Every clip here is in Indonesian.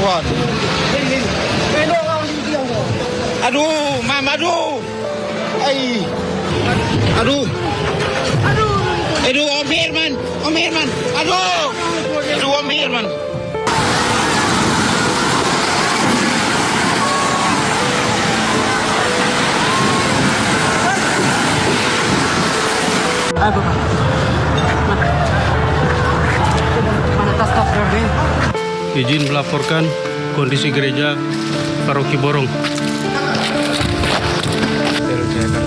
Tuhan. Aduh, Mam, aduh. Aduh. Aduh, Om Herman. Aduh. Aduh, Om Herman. Izin melaporkan kondisi gereja Paroki Borong. Kira-kira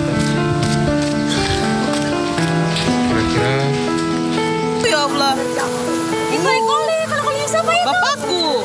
Ya Allah. Ini kalau siapa itu? Bapakku.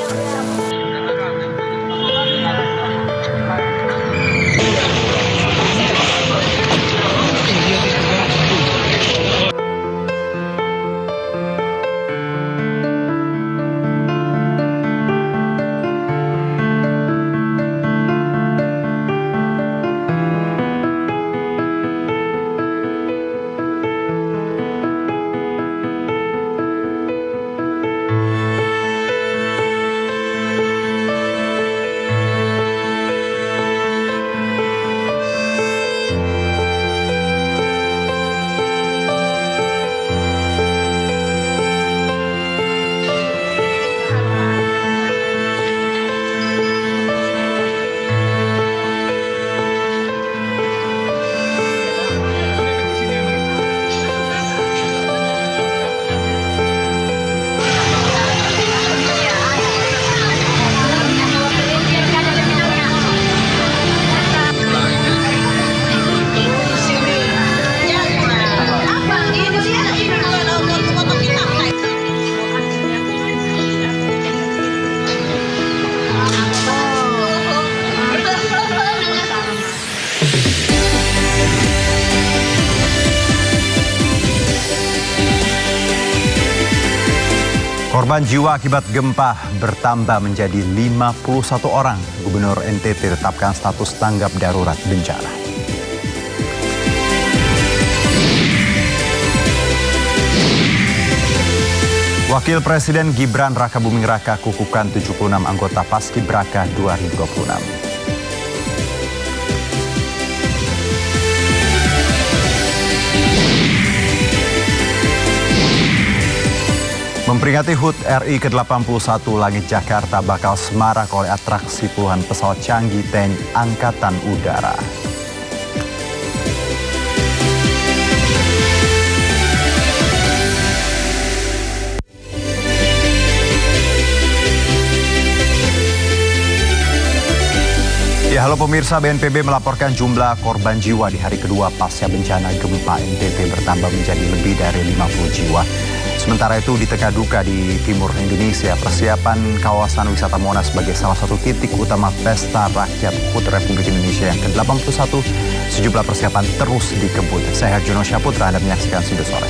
Korban jiwa akibat gempa bertambah menjadi 51 orang. Gubernur NTT tetapkan status tanggap darurat bencana. Wakil Presiden Gibran Rakabuming Raka kukuhkan 76 anggota Paskibraka 2026. Memperingati HUT RI ke-81, langit Jakarta bakal semarak oleh atraksi puluhan pesawat canggih TNI Angkatan Udara. Ya, halo pemirsa, BNPB melaporkan jumlah korban jiwa di hari kedua pasca bencana gempa NTT bertambah menjadi lebih dari 50 jiwa. Sementara itu di tengah duka di timur Indonesia, persiapan kawasan wisata Monas sebagai salah satu titik utama Pesta Rakyat HUT Republik Indonesia yang ke-81, sejumlah persiapan terus dikebut. Saya Herjono Syaputra, Anda menyaksikan Sido Sore.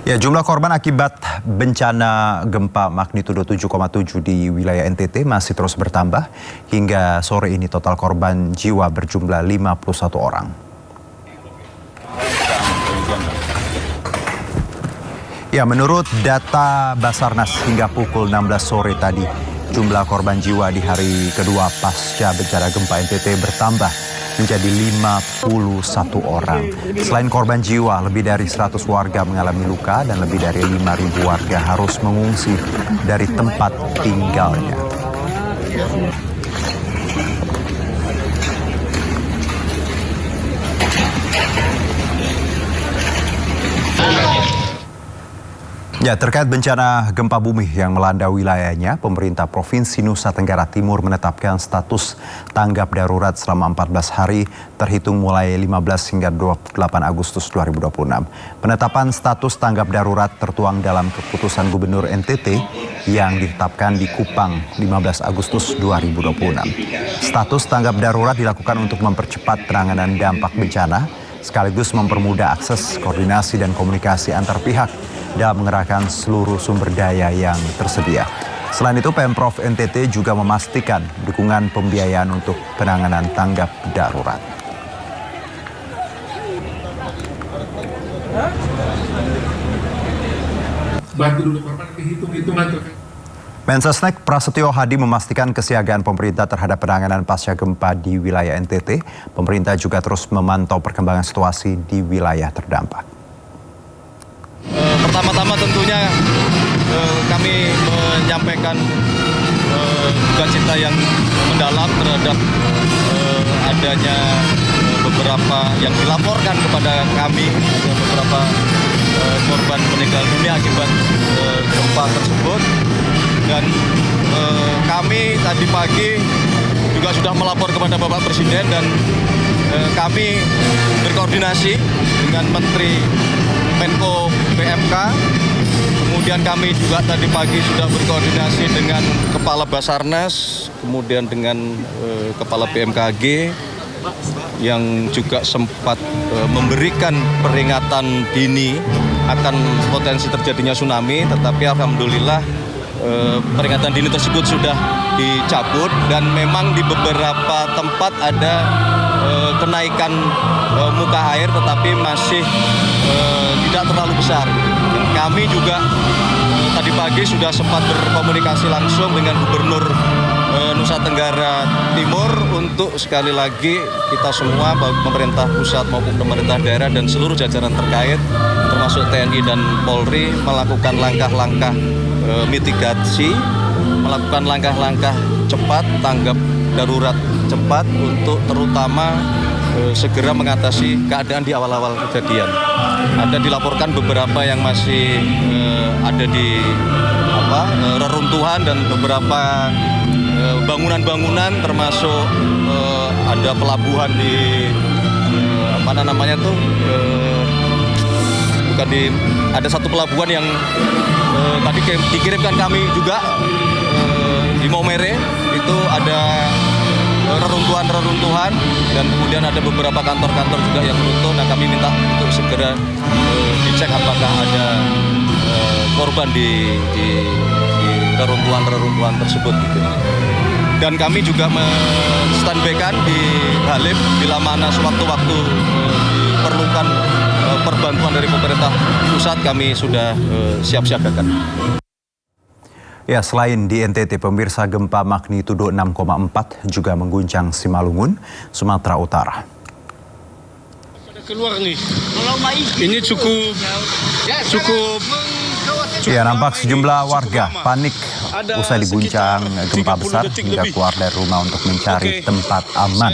Ya, jumlah korban akibat bencana gempa magnitudo 7,7 di wilayah NTT masih terus bertambah. Hingga sore ini total korban jiwa berjumlah 51 orang. Ya, menurut data Basarnas hingga pukul 16 sore tadi, jumlah korban jiwa di hari kedua pasca bencana gempa NTT bertambah menjadi 51 orang. Selain korban jiwa, lebih dari 100 warga mengalami luka dan lebih dari 5.000 warga harus mengungsi dari tempat tinggalnya. Ya, terkait bencana gempa bumi yang melanda wilayahnya, pemerintah Provinsi Nusa Tenggara Timur menetapkan status tanggap darurat selama 14 hari terhitung mulai 15 hingga 28 Agustus 2026. Penetapan status tanggap darurat tertuang dalam keputusan Gubernur NTT yang ditetapkan di Kupang 15 Agustus 2026. Status tanggap darurat dilakukan untuk mempercepat penanganan dampak bencana sekaligus mempermudah akses, koordinasi, dan komunikasi antar pihak dalam mengerahkan seluruh sumber daya yang tersedia. Selain itu, Pemprov NTT juga memastikan dukungan pembiayaan untuk penanganan tanggap darurat. Bantu dulu korban, hitung-hitungan tuh. Mensesnek Prasetyo Hadi memastikan kesiagaan pemerintah terhadap penanganan pasca gempa di wilayah NTT. Pemerintah juga terus memantau perkembangan situasi di wilayah terdampak. Pertama-tama tentunya kami menyampaikan duka cita yang mendalam terhadap adanya beberapa yang dilaporkan kepada kami, ada beberapa korban meninggal dunia akibat gempa tersebut. Dan kami tadi pagi juga sudah melapor kepada Bapak Presiden dan kami berkoordinasi dengan Menteri Menko PMK. Kemudian kami juga tadi pagi sudah berkoordinasi dengan Kepala Basarnas, kemudian dengan Kepala BMKG yang juga sempat memberikan peringatan dini akan potensi terjadinya tsunami, tetapi alhamdulillah peringatan dini tersebut sudah dicabut dan memang di beberapa tempat ada kenaikan muka air tetapi masih tidak terlalu besar. Dan kami juga tadi pagi sudah sempat berkomunikasi langsung dengan Gubernur Nusa Tenggara Timur untuk sekali lagi kita semua baik pemerintah pusat maupun pemerintah daerah dan seluruh jajaran terkait termasuk TNI dan Polri melakukan langkah-langkah mitigasi, melakukan langkah-langkah cepat, tanggap darurat cepat untuk terutama segera mengatasi keadaan di awal-awal kejadian. Ada dilaporkan beberapa yang masih ada di reruntuhan dan beberapa bangunan-bangunan termasuk ada pelabuhan di ada satu pelabuhan yang tadi dikirimkan kami juga di Maumere, itu ada reruntuhan dan kemudian ada beberapa kantor-kantor juga yang runtuh. Nah, kami minta untuk segera dicek apakah ada korban di reruntuhan tersebut gitu. Dan kami juga men-standby-kan di Halim bila mana sewaktu-waktu diperlukan perbantuan dari pemerintah pusat, kami sudah siap-siagakan. Ya, selain di NTT, pemirsa, gempa magnitudo 6,4 juga mengguncang Simalungun, Sumatera Utara. Keluar nih. Ini cukup. Ya, nampak sejumlah warga panik usai diguncang gempa besar hingga keluar dari rumah untuk mencari tempat aman.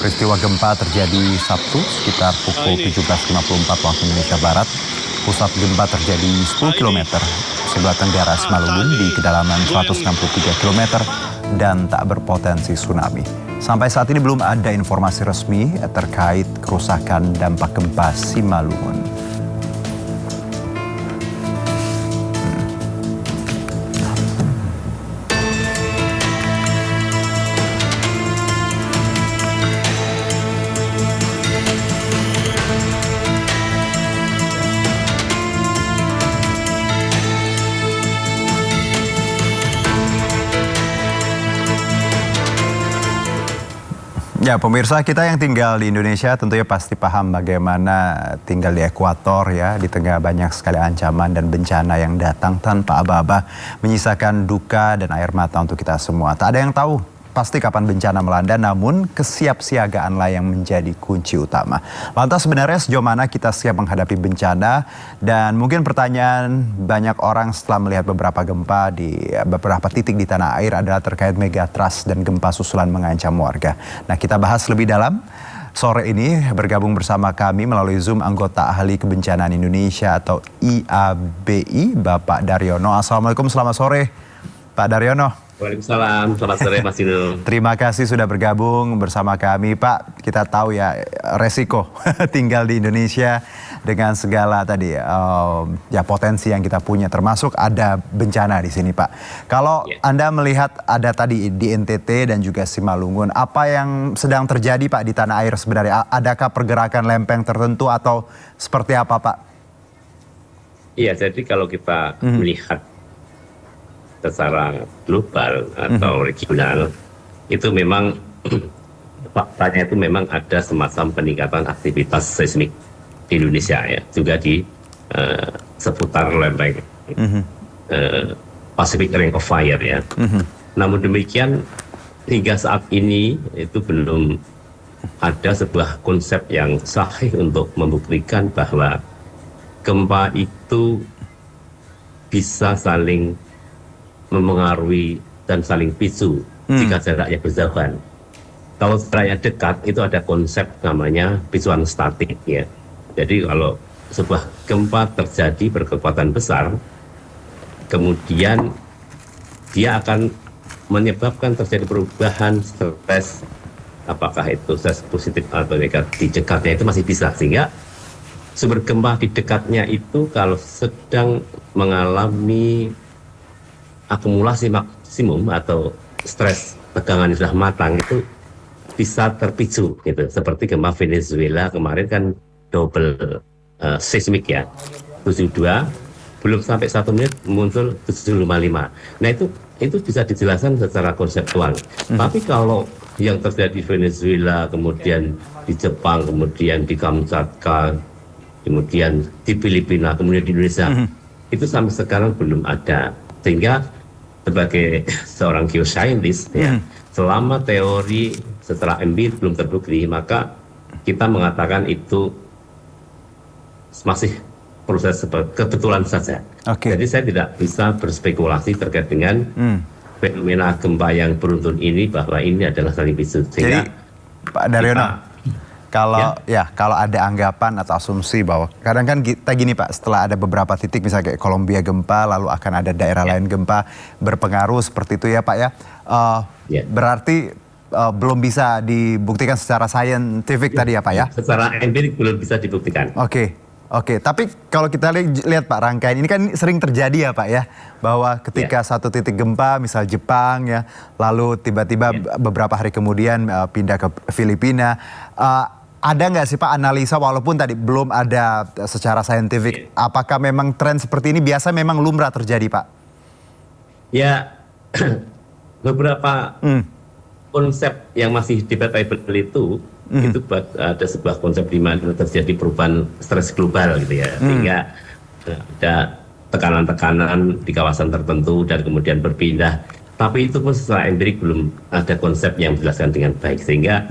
Peristiwa gempa terjadi Sabtu sekitar pukul 17.54 waktu Indonesia Barat. Pusat gempa terjadi 10 km sebelah tenggara Simalungun di kedalaman 163 km dan tak berpotensi tsunami. Sampai saat ini belum ada informasi resmi terkait kerusakan dampak gempa Simalungun. Ya, pemirsa, kita yang tinggal di Indonesia tentunya pasti paham bagaimana tinggal di ekuator ya, di tengah banyak sekali ancaman dan bencana yang datang tanpa aba-aba, menyisakan duka dan air mata untuk kita semua. Tak ada yang tahu pasti kapan bencana melanda, namun kesiapsiagaanlah yang menjadi kunci utama. Lantas sebenarnya sejauh mana kita siap menghadapi bencana? Dan mungkin pertanyaan banyak orang setelah melihat beberapa gempa di beberapa titik di tanah air adalah terkait megatrust dan gempa susulan mengancam warga. Nah, kita bahas lebih dalam. Sore ini bergabung bersama kami melalui Zoom anggota Ahli Kebencanaan Indonesia atau IABI, Bapak Daryono. Assalamualaikum, selamat sore Pak Daryono. Waalaikumsalam, selamat sore Mas Dino. Terima kasih sudah bergabung bersama kami, Pak. Kita tahu ya resiko tinggal di Indonesia dengan segala tadi ya potensi yang kita punya, termasuk ada bencana di sini, Pak. Kalau Anda melihat ada tadi di NTT dan juga Simalungun, apa yang sedang terjadi, Pak, di tanah air sebenarnya? Adakah pergerakan lempeng tertentu atau seperti apa, Pak? Iya, jadi kalau kita melihat secara global atau regional, itu memang faktanya itu memang ada semacam peningkatan aktivitas seismik di Indonesia ya, juga di seputar lempeng Pacific Ring of Fire ya. Namun demikian hingga saat ini itu belum ada sebuah konsep yang sahih untuk membuktikan bahwa gempa itu bisa saling memengaruhi dan saling pisu jika jaraknya berjauhan. Kalau jaraknya dekat itu ada konsep namanya pisuan statik ya. Jadi kalau sebuah gempa terjadi berkekuatan besar, kemudian dia akan menyebabkan terjadi perubahan stres, apakah itu stres positif atau negatif di dekatnya itu masih bisa, sehingga sumber gempa di dekatnya itu kalau sedang mengalami akumulasi maksimum atau stres tegangan yang sudah matang itu bisa terpicu gitu, seperti gempa Venezuela kemarin kan double seismik ya, 72 belum sampai 1 menit muncul 755. Nah itu bisa dijelaskan secara konseptual. Tapi kalau yang terjadi di Venezuela, kemudian di Jepang, kemudian di Kamchatka, kemudian di Filipina, kemudian di Indonesia, itu sampai sekarang belum ada. Sehingga sebagai seorang geoscientist ya, selama teori setelah empirik belum terbukti, maka kita mengatakan itu masih proses kebetulan saja. Jadi saya tidak bisa berspekulasi terkait dengan fenomena gempa yang beruntun ini bahwa ini adalah saling pisu. Jadi Pak Daryono, kalau ada anggapan atau asumsi bahwa kadang kan kita gini Pak, setelah ada beberapa titik misalnya kayak Kolombia gempa, lalu akan ada daerah lain gempa berpengaruh seperti itu ya Pak ya. Berarti belum bisa dibuktikan secara saintifik tadi ya Pak ya? Secara empirik belum bisa dibuktikan. Oke, tapi kalau kita lihat Pak rangkaian ini kan sering terjadi ya Pak ya, bahwa ketika satu titik gempa misal Jepang ya, lalu tiba-tiba beberapa hari kemudian pindah ke Filipina. Ada nggak sih Pak analisa walaupun tadi belum ada secara saintifik, apakah memang tren seperti ini biasa memang lumrah terjadi Pak? Ya, beberapa konsep yang masih debatable itu ada sebuah konsep di mana terjadi perubahan stres global gitu ya, sehingga ada tekanan-tekanan di kawasan tertentu dan kemudian berpindah. Tapi itu pun secara empirik belum ada konsep yang dijelaskan dengan baik, sehingga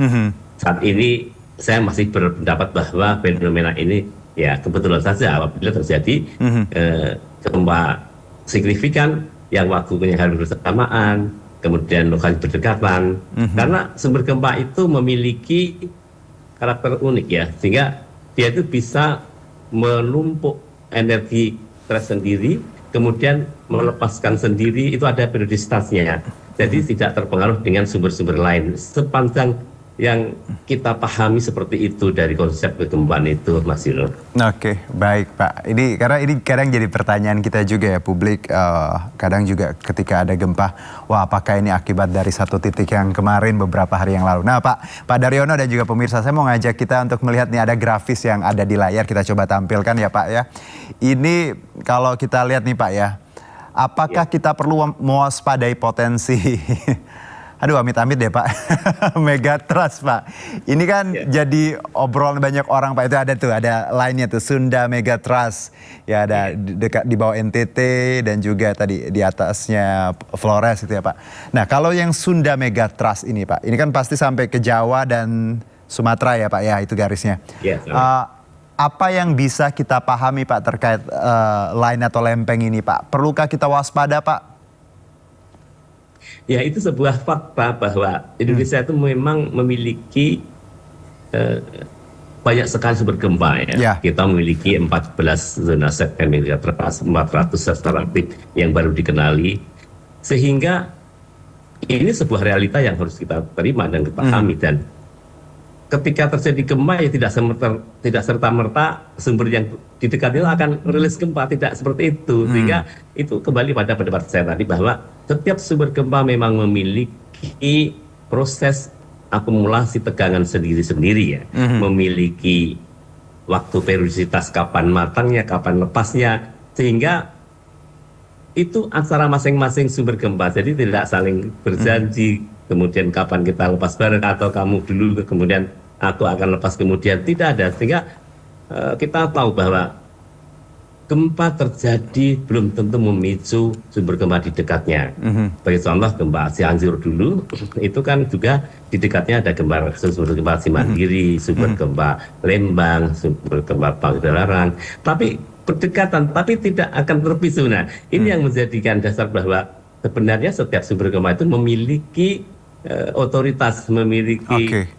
saat ini saya masih berpendapat bahwa fenomena ini ya kebetulan saja apabila terjadi gempa signifikan yang waktunya harus bersamaan, kemudian lokasi berdekatan, karena sumber gempa itu memiliki karakter unik ya, sehingga dia itu bisa menumpuk energi tersendiri, kemudian melepaskan sendiri, itu ada periodisitasnya. Jadi tidak terpengaruh dengan sumber-sumber lain. Sepanjang yang kita pahami seperti itu dari konsep kegempaan itu, Mas Yuno. Oke, baik Pak. Karena ini kadang jadi pertanyaan kita juga ya publik, kadang juga ketika ada gempa, wah apakah ini akibat dari satu titik yang kemarin beberapa hari yang lalu. Nah Pak Daryono dan juga pemirsa, saya mau ngajak kita untuk melihat nih ada grafis yang ada di layar, kita coba tampilkan ya Pak ya. Ini kalau kita lihat nih Pak ya, apakah kita perlu mewaspadai potensi aduh amit-amit deh Pak, Megatrust Pak. Ini kan jadi obrolan banyak orang Pak, itu ada lainnya tuh, Sunda Megatrust. Ya ada dekat di bawah NTT dan juga tadi di atasnya Flores itu ya Pak. Nah kalau yang Sunda Megatrust ini Pak, ini kan pasti sampai ke Jawa dan Sumatera ya Pak ya, itu garisnya. Apa yang bisa kita pahami Pak terkait line atau lempeng ini Pak? Perlukah kita waspada Pak? Ya itu sebuah fakta bahwa Indonesia itu memang memiliki banyak sekali sumber gempa ya. Kita memiliki 14 zona seismik 400 secara aktif yang baru dikenali, sehingga ini sebuah realita yang harus kita terima dan kita pahami. Dan ketika terjadi gempa ya tidak serta-merta sumber yang di dekat itu akan rilis gempa, tidak seperti itu. Sehingga itu kembali pada pendapat saya tadi bahwa setiap sumber gempa memang memiliki proses akumulasi tegangan sendiri-sendiri ya, memiliki waktu periodisitas kapan matangnya, kapan lepasnya, sehingga itu antara masing-masing sumber gempa. Jadi tidak saling berjanji kemudian kapan kita lepas bareng atau kamu dulu kemudian aku akan lepas kemudian, tidak ada. Sehingga kita tahu bahwa gempa terjadi belum tentu memicu sumber gempa di dekatnya. Bagi contoh gempa Cianjur dulu, itu kan juga di dekatnya ada sumber gempa Cimandiri, sumber gempa Lembang, sumber gempa Pagelaran. Tapi berdekatan, tapi tidak akan terpicu. Nah, ini yang menjadikan dasar bahwa sebenarnya setiap sumber gempa itu memiliki otoritas, memiliki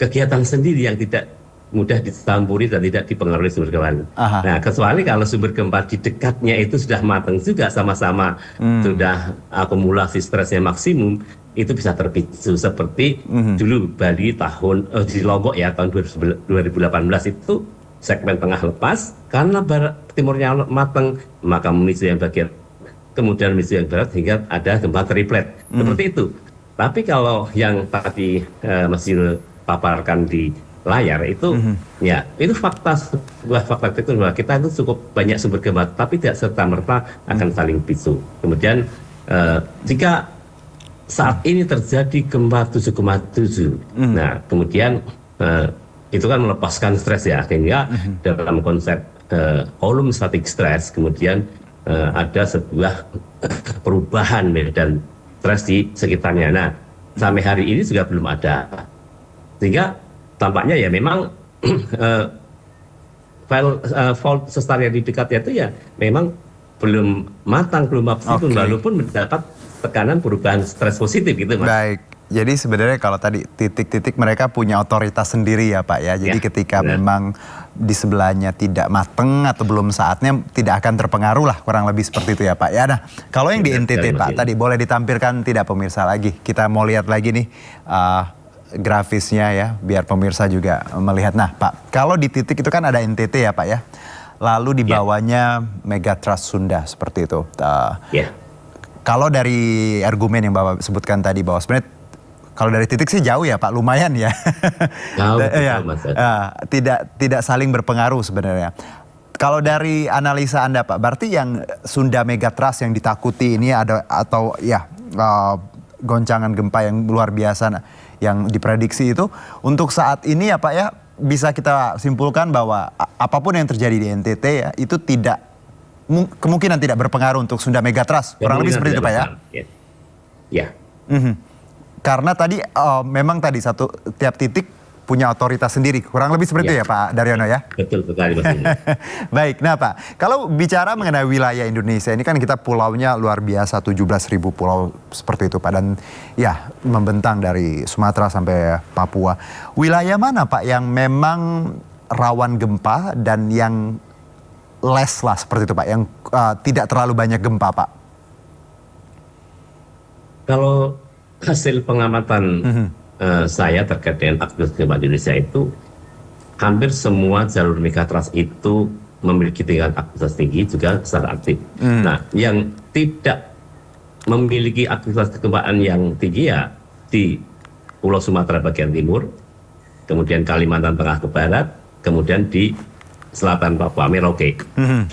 kegiatan sendiri yang tidak mudah dicampuri dan tidak dipengaruhi sumber gempa. Nah, kecuali kalau sumber gempa di dekatnya itu sudah matang juga, sama-sama sudah akumulasi stresnya maksimum, itu bisa terpicu seperti dulu Bali di Lombok ya tahun 2018 itu segmen tengah lepas karena barat timurnya matang, maka memicu yang bagian kemudian memicu yang barat hingga ada gempa triplet seperti itu. Tapi kalau yang tadi Mas Yul paparkan di layar itu ya itu sebuah fakta itu bahwa kita itu cukup banyak sumber gempa tapi tidak serta-merta akan saling picu. Kemudian jika saat ini terjadi gempa 7,7 nah kemudian itu kan melepaskan stres ya, sehingga dalam konsep volume static stress kemudian ada sebuah perubahan medan stres di sekitarnya. Nah sampai hari ini juga belum ada, sehingga tampaknya ya memang fault sesar yang di dekatnya itu ya memang belum matang, belum optimum, walaupun mendapat tekanan perubahan stres positif gitu Mas. Baik, jadi sebenarnya kalau tadi titik-titik mereka punya otoritas sendiri ya Pak ya. Jadi ketika memang di sebelahnya tidak mateng atau belum saatnya tidak akan terpengaruh lah, kurang lebih seperti itu ya Pak ya. Nah kalau yang di NTT Pak tadi boleh ditampilkan tidak pemirsa lagi, kita mau lihat lagi nih grafisnya ya, biar pemirsa juga melihat. Nah Pak, kalau di titik itu kan ada NTT ya Pak ya, lalu di bawahnya Megatrust Sunda seperti itu. Kalau dari argumen yang Bapak sebutkan tadi bahwa sebenarnya kalau dari titik sih jauh ya Pak, lumayan ya. Tidak saling berpengaruh sebenarnya. Kalau dari analisa Anda Pak, berarti yang Sunda Megatrust yang ditakuti ini ada atau ya goncangan gempa yang luar biasa yang diprediksi itu untuk saat ini ya Pak ya, bisa kita simpulkan bahwa apapun yang terjadi di NTT ya itu tidak kemungkinan tidak berpengaruh untuk Sunda Megatrust, kurang lebih seperti itu Pak ya. Ya. Karena tadi memang tadi tiap titik punya otoritas sendiri, kurang lebih seperti itu ya Pak Daryono ya. Betul sekali Mas. Baik, nah Pak, kalau bicara mengenai wilayah Indonesia ini kan kita pulaunya luar biasa, 17.000 pulau seperti itu Pak, dan ya membentang dari Sumatera sampai Papua. Wilayah mana Pak yang memang rawan gempa dan yang less lah seperti itu Pak, yang tidak terlalu banyak gempa Pak? Kalau hasil pengamatan saya terkait dengan aktivitas gempa di Indonesia itu hampir semua jalur megatrust itu memiliki tingkat aktivitas tinggi juga secara aktif. Nah, yang tidak memiliki aktivitas kegempaan yang tinggi ya di Pulau Sumatera bagian timur, kemudian Kalimantan Tengah ke barat, kemudian di selatan Papua, Merauke.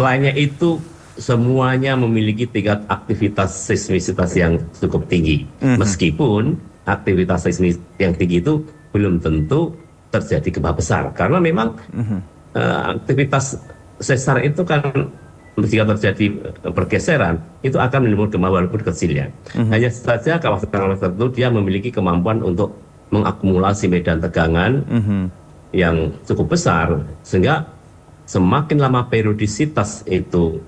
Selainnya itu semuanya memiliki tingkat aktivitas seismisitas yang cukup tinggi, meskipun aktivitas seismik yang tinggi itu belum tentu terjadi gempa besar, karena memang aktivitas sesar itu kan jika terjadi pergeseran itu akan menimbulkan gempa walaupun kecil ya. Hanya saja kawasan tertentu dia memiliki kemampuan untuk mengakumulasi medan tegangan yang cukup besar, sehingga semakin lama periodisitas itu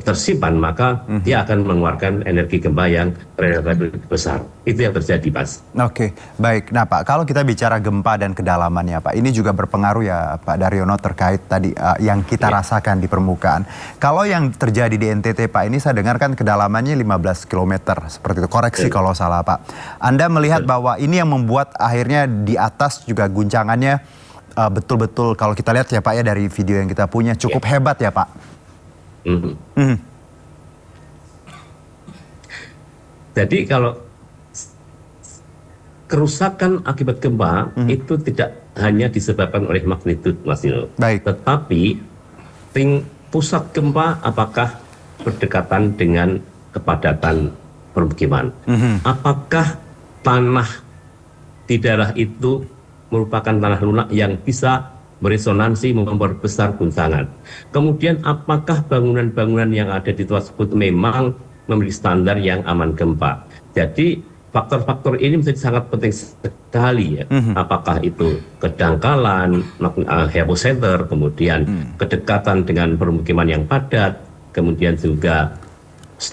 tersimpan, maka dia akan mengeluarkan energi gempa yang relatif besar. Itu yang terjadi, Mas. Oke, baik. Nah Pak, kalau kita bicara gempa dan kedalamannya Pak, ini juga berpengaruh ya Pak Daryono terkait tadi yang kita rasakan di permukaan. Kalau yang terjadi di NTT Pak, ini saya dengarkan kedalamannya 15 km seperti itu. Koreksi kalau salah Pak. Anda melihat bahwa ini yang membuat akhirnya di atas juga guncangannya betul-betul kalau kita lihat ya Pak ya dari video yang kita punya cukup hebat ya Pak. Jadi kalau kerusakan akibat gempa itu tidak hanya disebabkan oleh magnitud, Mas Nino. Baik. Tetapi pusat gempa apakah berdekatan dengan kepadatan permukiman? Apakah tanah di daerah itu merupakan tanah lunak yang bisa beresonansi memperbesar guncangan. Kemudian apakah bangunan-bangunan yang ada di tempat tersebut memang memiliki standar yang aman gempa. Jadi faktor-faktor ini menjadi sangat penting sekali ya. Apakah itu kedangkalan, hypocenter, kemudian kedekatan dengan permukiman yang padat, kemudian juga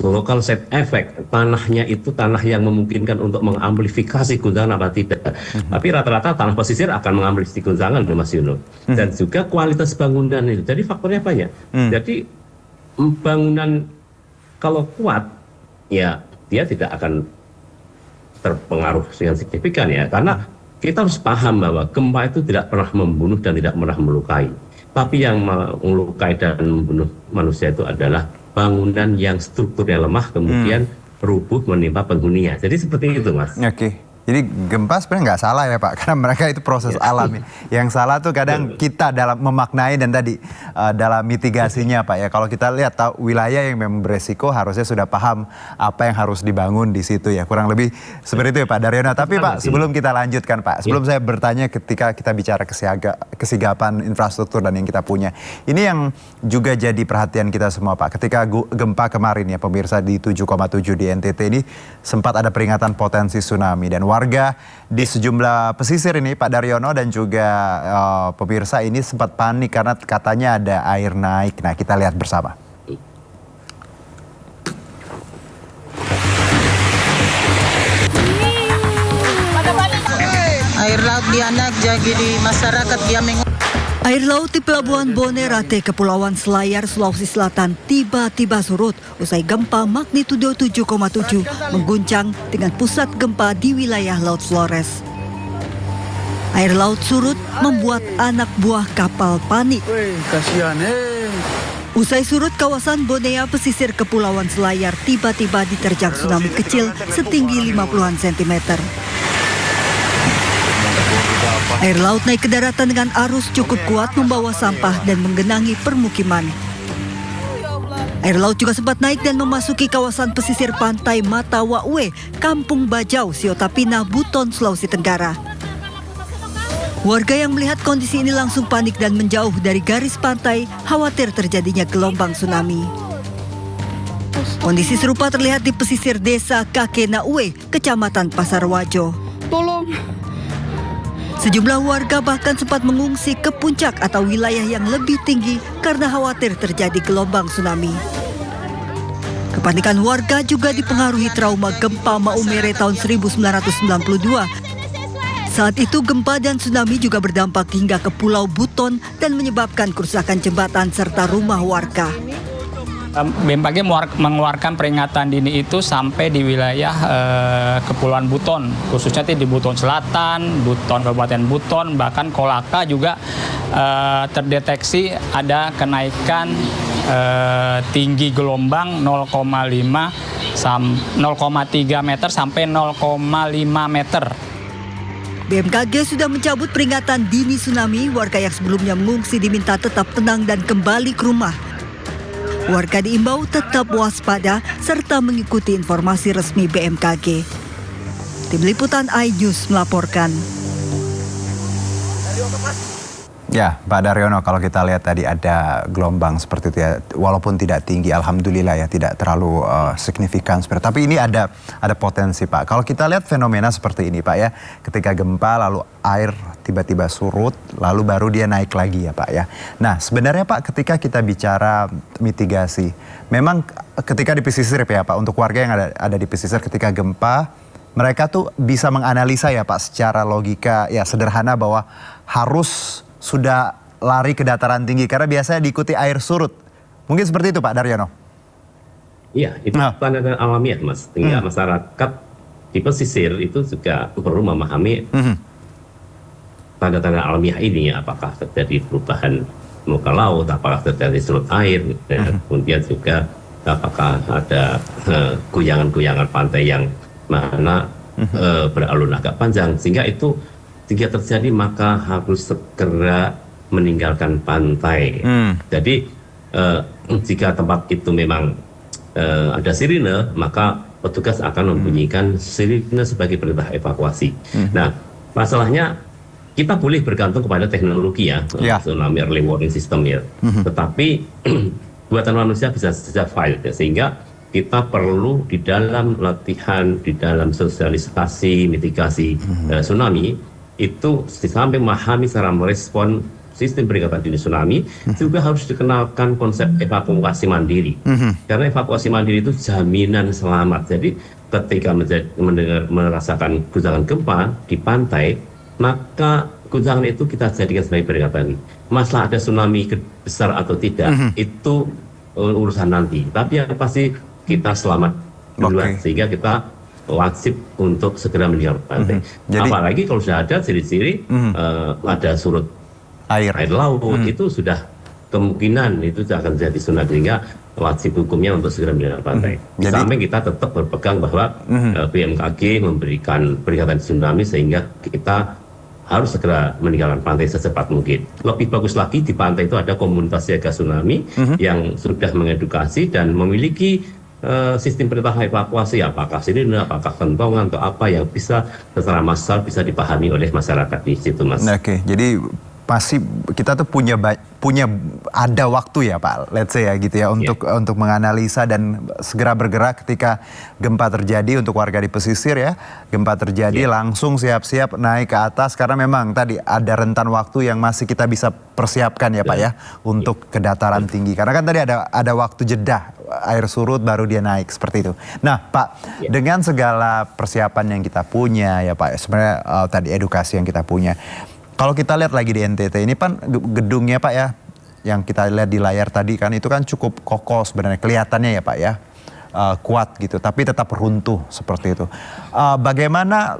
local set effect, tanahnya itu tanah yang memungkinkan untuk mengamplifikasi guncangan apa tidak. Tapi rata-rata tanah pesisir akan mengamplifikasi guncangan, Mas Yuno. Dan juga kualitas bangunan itu. Jadi faktornya banyak. Jadi bangunan kalau kuat, ya dia tidak akan terpengaruh dengan signifikan ya. Karena kita harus paham bahwa gempa itu tidak pernah membunuh dan tidak pernah melukai. Tapi yang melukai dan membunuh manusia itu adalah bangunan yang strukturnya lemah kemudian rubuh menimpa penghuninya. Jadi seperti itu, Mas. Oke. Jadi gempa sebenarnya nggak salah ya Pak, karena mereka itu proses alami. Yang salah tuh kadang kita dalam memaknai dan tadi dalam mitigasinya Pak ya. Kalau kita lihat tahu wilayah yang memang beresiko harusnya sudah paham apa yang harus dibangun di situ ya. Kurang lebih seperti itu ya Pak Daryono. Tapi Pak, sebelum kita lanjutkan Pak, sebelum saya bertanya ketika kita bicara kesigapan infrastruktur dan yang kita punya. Ini yang juga jadi perhatian kita semua Pak. Ketika gempa kemarin ya pemirsa di 7,7 di NTT ini sempat ada peringatan potensi tsunami dan warga di sejumlah pesisir ini Pak Daryono dan juga pemirsa ini sempat panik karena katanya ada air naik. Nah kita lihat bersama. Air laut dianak jadi di masyarakat dia Air laut di Pelabuhan Bonerate, Kepulauan Selayar, Sulawesi Selatan tiba-tiba surut usai gempa magnitudo 7,7 mengguncang dengan pusat gempa di wilayah Laut Flores. Air laut surut membuat anak buah kapal panik. Usai surut, kawasan Bonea pesisir Kepulauan Selayar tiba-tiba diterjang tsunami kecil setinggi 50-an sentimeter. Air laut naik ke daratan dengan arus cukup kuat membawa sampah dan menggenangi permukiman. Air laut juga sempat naik dan memasuki kawasan pesisir pantai Matawaue, Kampung Bajau, Siotapina, Buton, Sulawesi Tenggara. Warga yang melihat kondisi ini langsung panik dan menjauh dari garis pantai, khawatir terjadinya gelombang tsunami. Kondisi serupa terlihat di pesisir desa Kakenaue, Kecamatan Pasarwajo. Sejumlah warga bahkan sempat mengungsi ke puncak atau wilayah yang lebih tinggi karena khawatir terjadi gelombang tsunami. Kepanikan warga juga dipengaruhi trauma gempa Maumere tahun 1992. Saat itu gempa dan tsunami juga berdampak hingga ke Pulau Buton dan menyebabkan kerusakan jembatan serta rumah warga. BMKG mengeluarkan peringatan dini itu sampai di wilayah Kepulauan Buton, khususnya di Buton Selatan, Buton Kabupaten Buton, bahkan Kolaka juga terdeteksi ada kenaikan tinggi gelombang 0,3 meter sampai 0,5 meter. BMKG sudah mencabut peringatan dini tsunami. Warga yang sebelumnya mengungsi diminta tetap tenang dan kembali ke rumah. Warga diimbau tetap waspada serta mengikuti informasi resmi BMKG. Tim Liputan iNews melaporkan. Ya, Pak Daryono, kalau kita lihat tadi ada gelombang seperti itu ya, walaupun tidak tinggi, alhamdulillah ya tidak terlalu signifikan seperti. Tapi ini ada potensi Pak. Kalau kita lihat fenomena seperti ini Pak ya, ketika gempa lalu air tiba-tiba surut, lalu baru dia naik lagi ya Pak ya. Nah sebenarnya Pak, ketika kita bicara mitigasi, memang ketika di pesisir ya Pak, untuk warga yang ada di pesisir ketika gempa, mereka tuh bisa menganalisa ya Pak secara logika ya sederhana bahwa harus sudah lari ke dataran tinggi karena biasanya diikuti air surut. Mungkin seperti itu Pak Daryono. Iya, itu tanda-tanda alamiah Mas. Tinggal masyarakat di pesisir itu juga perlu memahami tanda-tanda alamiah ini, apakah terjadi perubahan muka laut, apakah terjadi surut air, kemudian juga apakah ada goyangan-goyangan pantai yang mana beralun agak panjang, sehingga itu jika terjadi maka harus segera meninggalkan pantai. Jadi jika tempat itu memang ada sirine, maka petugas akan membunyikan sirine sebagai perintah evakuasi. Nah, masalahnya kita boleh bergantung kepada teknologi ya, tsunami early warning system ya. Tetapi buatan manusia bisa fail ya, sehingga kita perlu di dalam latihan, di dalam sosialisasi, mitigasi tsunami itu sampai memahami cara merespon sistem peringatan dini tsunami, juga harus dikenalkan konsep evakuasi mandiri. Karena evakuasi mandiri itu jaminan selamat. Jadi ketika merasakan guncangan gempa di pantai, maka guncangan itu kita jadikan sebagai peringatan. Masalah ada tsunami besar atau tidak, itu urusan nanti. Tapi yang pasti kita selamat duluan, sehingga kita wajib untuk segera meninggalkan pantai. Apalagi kalau sudah ada ciri-ciri ada surut air laut, itu sudah kemungkinan itu akan jadi tsunami, sehingga wajib hukumnya untuk segera meninggalkan pantai. Di samping kita tetap berpegang bahwa BMKG memberikan peringatan tsunami, sehingga kita harus segera meninggalkan pantai secepat mungkin. Lebih bagus lagi di pantai itu ada komunitas siaga tsunami yang sudah mengedukasi dan memiliki sistem perintah evakuasi, apakah sirine, apakah kentongan atau apa yang bisa secara massal bisa dipahami oleh masyarakat di situ, Mas. Oke, jadi pasti kita tuh punya ada waktu ya Pak, let's say ya gitu ya, untuk menganalisa dan segera bergerak ketika gempa terjadi. Untuk warga di pesisir ya, gempa terjadi langsung siap-siap naik ke atas, karena memang tadi ada rentan waktu yang masih kita bisa persiapkan ya Pak ya untuk ke dataran tinggi, karena kan tadi ada waktu jeda air surut baru dia naik seperti itu. Nah Pak, dengan segala persiapan yang kita punya ya Pak, sebenarnya tadi edukasi yang kita punya, kalau kita lihat lagi di NTT ini kan gedungnya Pak ya, yang kita lihat di layar tadi kan itu kan cukup kokoh sebenarnya kelihatannya ya Pak ya, kuat gitu, tapi tetap runtuh seperti itu. Bagaimana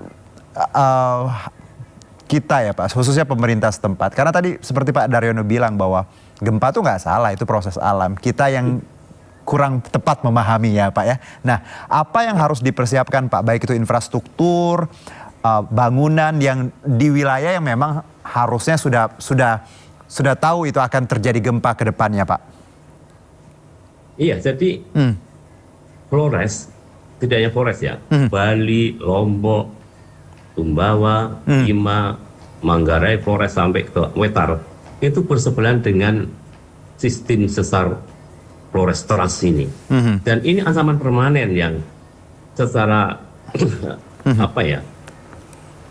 kita ya Pak, khususnya pemerintah setempat, karena tadi seperti Pak Daryono bilang bahwa gempa tuh nggak salah, itu proses alam. Kita yang kurang tepat memahami ya Pak ya. Nah, apa yang harus dipersiapkan Pak, baik itu infrastruktur, bangunan yang di wilayah yang memang harusnya sudah tahu itu akan terjadi gempa ke depannya Pak? Iya, jadi Flores, tidak hanya Flores ya, Bali, Lombok, Sumbawa, Bima, Manggarai, Flores sampai ke Wetar, itu bersebelahan dengan sistem sesar Flores Teras ini. Dan ini ancaman permanen yang secara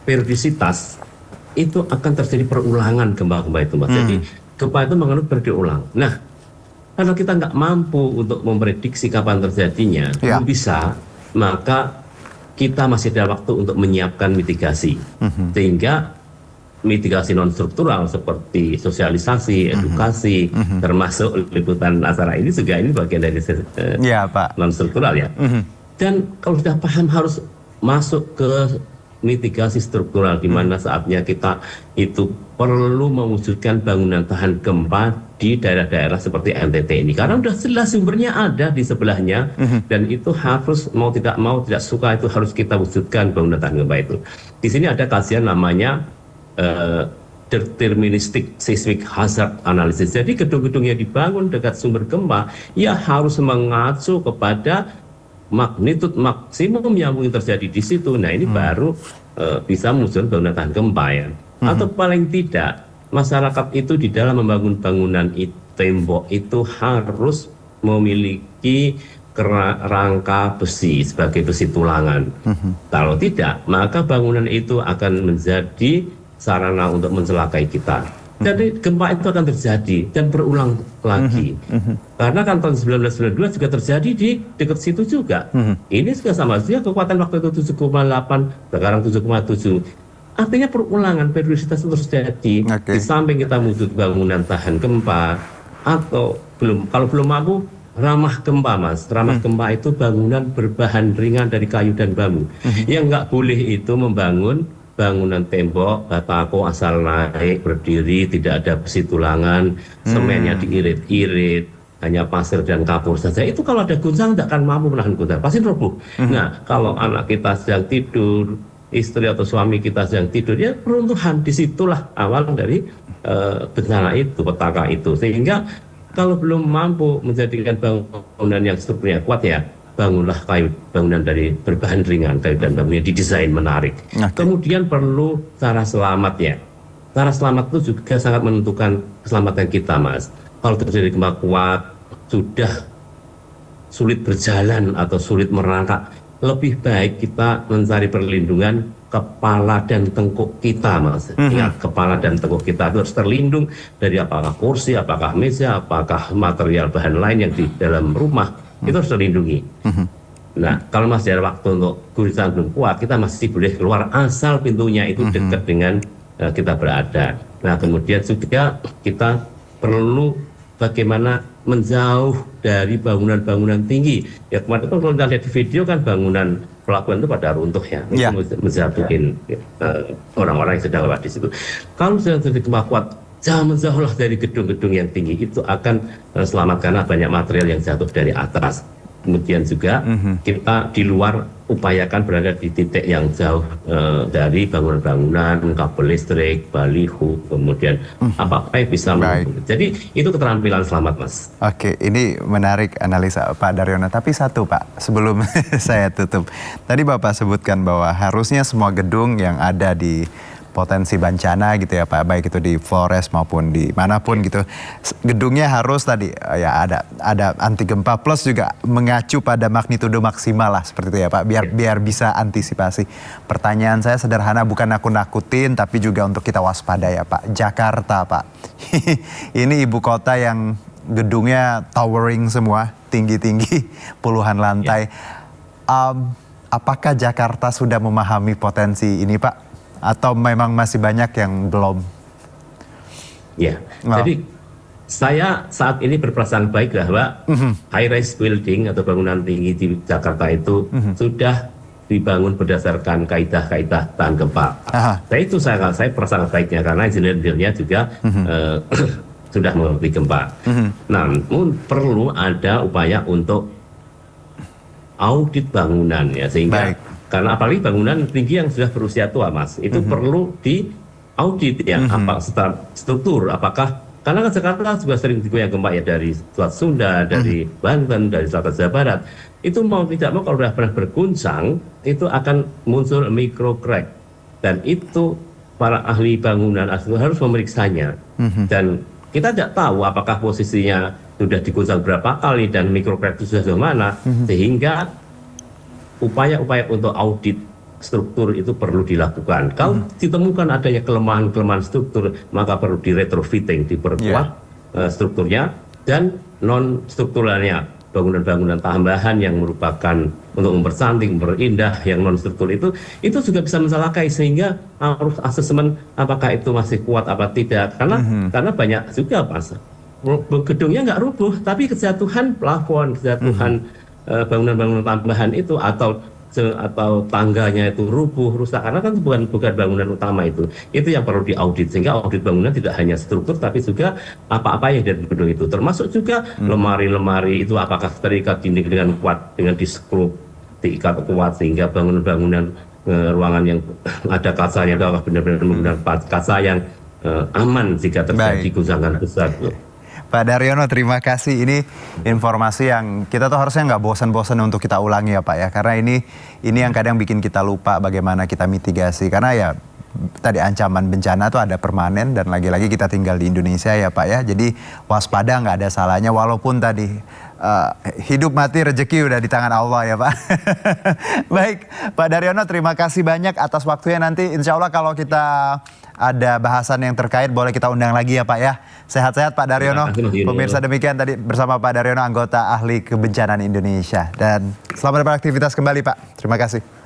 periodisitas itu akan terjadi perulangan gempa-gempa itu, Mas. Jadi gempa itu mengenai berulang. Nah, kalau kita nggak mampu untuk memprediksi kapan terjadinya, belum bisa, maka kita masih ada waktu untuk menyiapkan mitigasi. Sehingga mitigasi non struktural seperti sosialisasi, edukasi, termasuk liputan acara ini juga ini bagian dari non struktural ya. Dan kalau sudah paham harus masuk ke mitigasi struktural, di mana saatnya kita itu perlu mewujudkan bangunan tahan gempa di daerah-daerah seperti NTT ini, karena sudah jelas sumbernya ada di sebelahnya, dan itu harus mau tidak suka itu harus kita wujudkan bangunan tahan gempa itu. Di sini ada kajian namanya deterministic seismic hazard analysis. Jadi gedung-gedung yang dibangun dekat sumber gempa ya harus mengacu kepada magnitudo maksimum yang mungkin terjadi di situ. Nah, ini baru bisa mewujudkan bangunan tahan gempa ya. Atau paling tidak masyarakat itu di dalam membangun bangunan tembok itu harus memiliki rangka besi sebagai besi tulangan. Kalau tidak, maka bangunan itu akan menjadi sarana untuk mencelakai kita. Jadi gempa itu akan terjadi dan berulang lagi. Karena kan tahun 1992 juga terjadi di dekat situ juga. Ini juga sama saja, kekuatan waktu itu 7,8, sekarang 7,7. Artinya perulangan, periodisitas itu terjadi. Di samping kita wujud bangunan tahan gempa, atau kalau belum mampu, ramah gempa, Mas. Ramah gempa itu bangunan berbahan ringan dari kayu dan bambu. Yang nggak boleh itu membangun bangunan tembok, batako asal naik, berdiri, tidak ada besi tulangan, semennya diirit-irit, hanya pasir dan kapur saja. Itu kalau ada guncangan tidak akan mampu menahan guncangan, pasti roboh. Nah, kalau anak kita sedang tidur, istri atau suami kita sedang tidur, ya peruntuhan. Disitulah awal dari bencana itu, petaka itu. Sehingga kalau belum mampu menjadikan bangunan yang strukturnya kuat ya, bangunlah bangunan dari berbahan ringan, kayu dan bambu yang didesain menarik. Kemudian perlu cara selamat ya. cara selamat itu juga sangat menentukan keselamatan kita, Mas. Kalau terjadi gempa kuat, sudah sulit berjalan atau sulit merangkak, lebih baik kita mencari perlindungan kepala dan tengkuk kita, Mas. Ingat, kepala dan tengkuk kita itu harus terlindung dari apakah kursi, apakah meja, apakah material bahan lain yang di dalam rumah, itu harus terlindungi. Nah, kalau masih ada waktu untuk gurisan belum kuat, kita masih boleh keluar asal pintunya itu dekat dengan kita berada. Nah, kemudian juga kita perlu bagaimana menjauh dari bangunan-bangunan tinggi. Ya kemarin kan kalau kita lihat di video kan bangunan pelabuhan itu pada runtuh ya, itu menjatuhin orang-orang yang sedang lewat di situ. Kalau sudah terjadi gempa kuat, jangan menjauhlah dari gedung-gedung yang tinggi, itu akan selamat karena banyak material yang jatuh dari atas. Kemudian juga kita di luar upayakan berada di titik yang jauh dari bangunan-bangunan, kabel listrik, baliho, kemudian apa-apa yang bisa menghubungi. Jadi itu keterampilan selamat, Mas. Oke, ini menarik analisa Pak Daryono. Tapi satu Pak, sebelum saya tutup. Tadi Bapak sebutkan bahwa harusnya semua gedung yang ada di potensi bencana gitu ya Pak, baik itu di Flores maupun di manapun gitu, gedungnya harus tadi ya ada anti gempa plus juga mengacu pada magnitudo maksimal lah seperti itu ya Pak, biar bisa antisipasi. Pertanyaan saya sederhana, bukan aku nakutin tapi juga untuk kita waspada ya Pak. Jakarta Pak, ini ibu kota yang gedungnya towering semua, tinggi-tinggi puluhan lantai. Apakah Jakarta sudah memahami potensi ini Pak? Atau memang masih banyak yang belum? Ya, jadi saya saat ini berperasaan baik bahwa high-rise building atau bangunan tinggi di Jakarta itu sudah dibangun berdasarkan kaidah-kaidah tahan gempa. Nah, itu saya perasaan baiknya karena engineer-nya juga sudah mengerti gempa. Namun perlu ada upaya untuk audit bangunan ya, sehingga karena apalagi bangunan tinggi yang sudah berusia tua, Mas, itu perlu diaudit ya, apa struktur, apakah karena kan Jakarta juga sering digoyang gempa ya dari Selat Sunda, dari Banten, dari Selatan Jawa Barat. Itu mau tidak mau kalau sudah pernah berguncang, itu akan muncul micro crack. Dan itu para ahli bangunan harus memeriksanya. Dan kita tidak tahu apakah posisinya sudah diguncang berapa kali dan micro crack itu sudah mana, sehingga upaya-upaya untuk audit struktur itu perlu dilakukan. Kalau ditemukan adanya kelemahan-kelemahan struktur, maka perlu di-retrofitting, diperkuat strukturnya, dan non-strukturalnya, bangunan-bangunan tambahan yang merupakan untuk mempercantik, memperindah yang non-struktur itu juga bisa mencelakai, sehingga harus asesmen apakah itu masih kuat apa tidak. Karena banyak juga Mas, gedungnya nggak rubuh, tapi kejatuhan plafon, kejatuhan bangunan-bangunan tambahan itu atau tangganya itu rubuh, rusak, karena kan bukan bangunan utama itu yang perlu diaudit, sehingga audit bangunan tidak hanya struktur tapi juga apa-apa yang dari gedung itu, termasuk juga lemari-lemari itu apakah terikat dinding dengan kuat, dengan diskrup, diikat kuat, sehingga bangunan-bangunan ruangan yang ada kacanya itu apakah benar-benar menggunakan kaca yang aman jika terjadi guncangan besar. Pak Daryono, terima kasih. Ini informasi yang kita tuh harusnya nggak bosan-bosan untuk kita ulangi ya Pak ya. Karena ini yang kadang bikin kita lupa bagaimana kita mitigasi. Karena ya tadi ancaman bencana tuh ada permanen dan lagi-lagi kita tinggal di Indonesia ya Pak ya. Jadi waspada, nggak ada salahnya walaupun tadi hidup mati rezeki udah di tangan Allah ya Pak. Baik Pak Daryono, terima kasih banyak atas waktunya. Nanti insya Allah kalau kita ada bahasan yang terkait boleh kita undang lagi ya Pak ya. Sehat-sehat Pak Daryono. Pemirsa, demikian tadi bersama Pak Daryono, anggota ahli kebencanaan Indonesia. Dan selamat beraktivitas kembali Pak. Terima kasih.